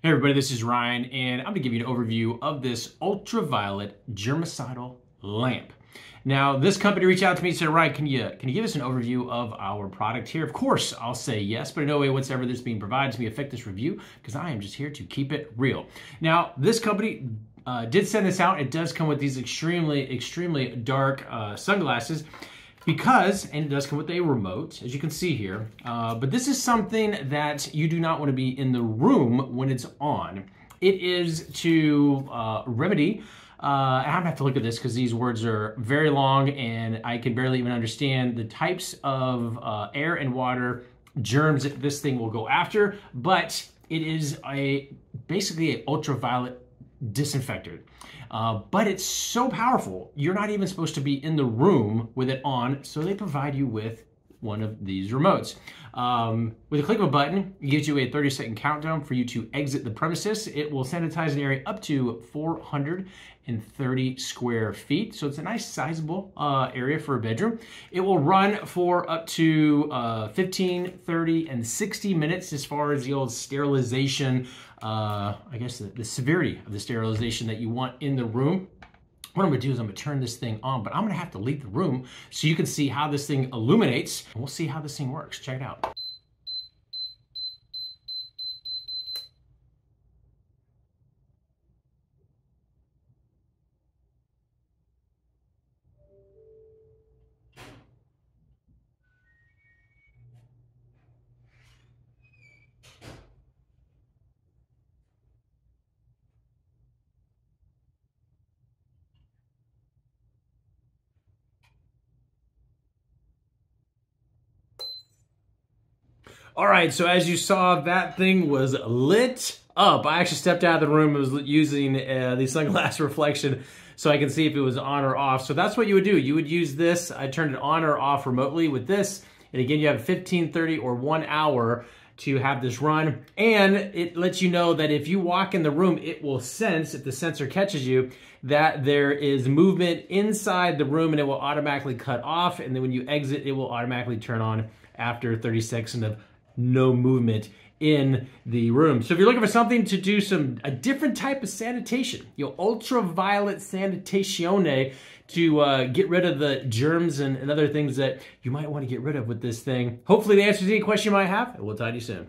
Hey everybody, this is Ryan, and I'm gonna give you an overview of this ultraviolet germicidal lamp. Now, this company reached out to me and said, Ryan, can you give us an overview of our product here? Of course, I'll say yes, but in no way whatsoever this being provided to me affect this review, because I am just here to keep it real. Now, this company did send this out. It does come with these extremely dark sunglasses, and it does come with a remote, as you can see here, but this is something that you do not want to be in the room when it's on. It is to remedy, I'm gonna have to look at this because these words are very long and I can barely even understand the types of air and water germs that this thing will go after, but it is basically an ultraviolet disinfectant. But it's so powerful, you're not even supposed to be in the room with it on, so they provide you with one of these remotes. With a click of a button, it gives you a 30-second countdown for you to exit the premises. It will sanitize an area up to 430 square feet, so it's a nice sizable area for a bedroom. It will run for up to 15, 30, and 60 minutes as far as the old sterilization, I guess the severity of the sterilization that you want in the room. What I'm gonna do is I'm gonna turn this thing on, but I'm gonna have to leave the room so you can see how this thing illuminates, and we'll see how this thing works. Check it out. All right, so as you saw, that thing was lit up. I actually stepped out of the room and was using the sunglass reflection so I can see if it was on or off. So that's what you would do. You would use this. I turned it on or off remotely with this. And again, you have 15, 30, or 1 hour to have this run. And it lets you know that if you walk in the room, it will sense, if the sensor catches you, that there is movement inside the room and it will automatically cut off. And then when you exit, it will automatically turn on after 30 seconds of no movement in the room. So if you're looking for something to do a different type of sanitation, ultraviolet sanitazione, to get rid of the germs and other things that you might want to get rid of with this thing. Hopefully the answers to any question you might have, and we'll talk to you soon.